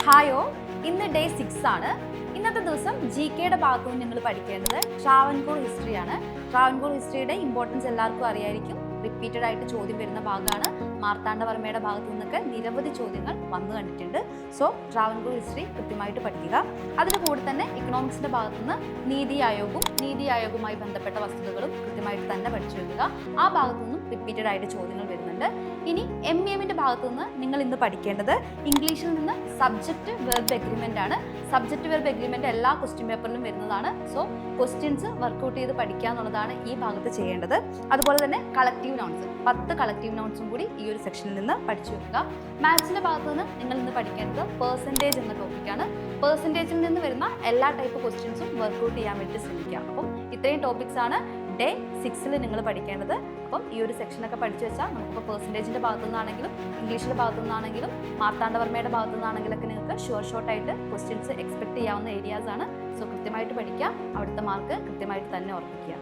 ഹായോ, ഇന്ന് ഡേ 6 ആണ്. ഇന്നത്തെ ദിവസം GK-യുടെ ഭാഗത്തു നിന്ന് നിങ്ങൾ പഠിക്കേണ്ടത് ട്രാവൻകൂർ ഹിസ്റ്ററിയാണ്. ട്രാവൻകൂർ ഹിസ്റ്ററിയുടെ ഇമ്പോർട്ടൻസ് എല്ലാവർക്കും അറിയായിരിക്കും. റിപ്പീറ്റഡ് ആയിട്ട് ചോദ്യം വരുന്ന ഭാഗമാണ്. മാർത്താണ്ഡവർമ്മയുടെ ഭാഗത്തു നിന്നൊക്കെ നിരവധി ചോദ്യങ്ങൾ വന്നു കണ്ടിട്ടുണ്ട്. സോ ട്രാവൻകൂർ ഹിസ്റ്ററി കൃത്യമായിട്ട് പഠിക്കുക. അതിൻ്റെ കൂടെ തന്നെ ഇക്കണോമിക്സിൻ്റെ ഭാഗത്തു നിന്ന് നീതി ആയോഗുമായി ബന്ധപ്പെട്ട വസ്തുതകളും കൃത്യമായിട്ട് തന്നെ പഠിച്ചു വെക്കുക. ആ ഭാഗത്തു നിന്നും റിപ്പീറ്റഡ് ആയിട്ട് ചോദ്യങ്ങൾ വരുന്നുണ്ട്. ഇനി MEMന്റെ ഭാഗത്തു നിന്ന് നിങ്ങൾ ഇന്ന് പഠിക്കേണ്ടത് ഇംഗ്ലീഷിൽ നിന്ന് സബ്ജക്റ്റ് വെർബ് എഗ്രിമെൻ്റ് ആണ്. സബ്ജക്റ്റ് വെർബ് എഗ്രിമെൻ്റ് എല്ലാ ക്വസ്റ്റ്യൻ പേപ്പറിലും വരുന്നതാണ്. സോ ക്വസ്റ്റ്യൻസ് വർക്കൗട്ട് ചെയ്ത് പഠിക്കുക എന്നുള്ളതാണ് ഈ ഭാഗത്ത് ചെയ്യേണ്ടത്. അതുപോലെ തന്നെ കളക്റ്റീവ് നൗൺസ് 10 കളക്റ്റീവ് നൗൺസും കൂടി ഈ ഒരു സെക്ഷനിൽ നിന്ന് പഠിച്ചു വെക്കുക. മാത്സിൻ്റെ ഭാഗത്തു നിന്ന് നിങ്ങൾ ഇന്ന് പഠിക്കേണ്ടത് പെർസെൻറ്റേജ് എന്ന ടോപ്പിക്കാണ്. പെർസെൻറ്റേജിൽ നിന്ന് വരുന്ന എല്ലാ ടൈപ്പ് ക്വസ്റ്റ്യൻസും വർക്കൗട്ട് ചെയ്യാൻ വേണ്ടി ശ്രമിക്കുക. അപ്പം ഇത്രയും ടോപ്പിക്സ് ആണ് ഡേ 6 നിങ്ങൾ പഠിക്കേണ്ടത്. അപ്പം ഈ ഒരു സെക്ഷനൊക്കെ പഠിച്ചു വെച്ചാൽ നമുക്കിപ്പോൾ പെർസെൻറ്റേജിൻ്റെ ഭാഗത്തു നിന്നാണെങ്കിലും ഇംഗ്ലീഷിൻ്റെ ഭാഗത്തു നിന്നാണെങ്കിലും മാർത്താണ്ഡവർമ്മയുടെ ഭാഗത്തു നിന്നാണെങ്കിലൊക്കെ നിങ്ങൾക്ക് ഷോർട്ടായിട്ട് ക്വസ്റ്റ്യൻസ് എക്സ്പെക്ട് ചെയ്യാവുന്ന ഏരിയാസ് ആണ്. സോ കൃത്യമായിട്ട് പഠിക്കുക. അവിടുത്തെ മാർക്ക് കൃത്യമായിട്ട് തന്നെ ഓർമ്മിക്കുക.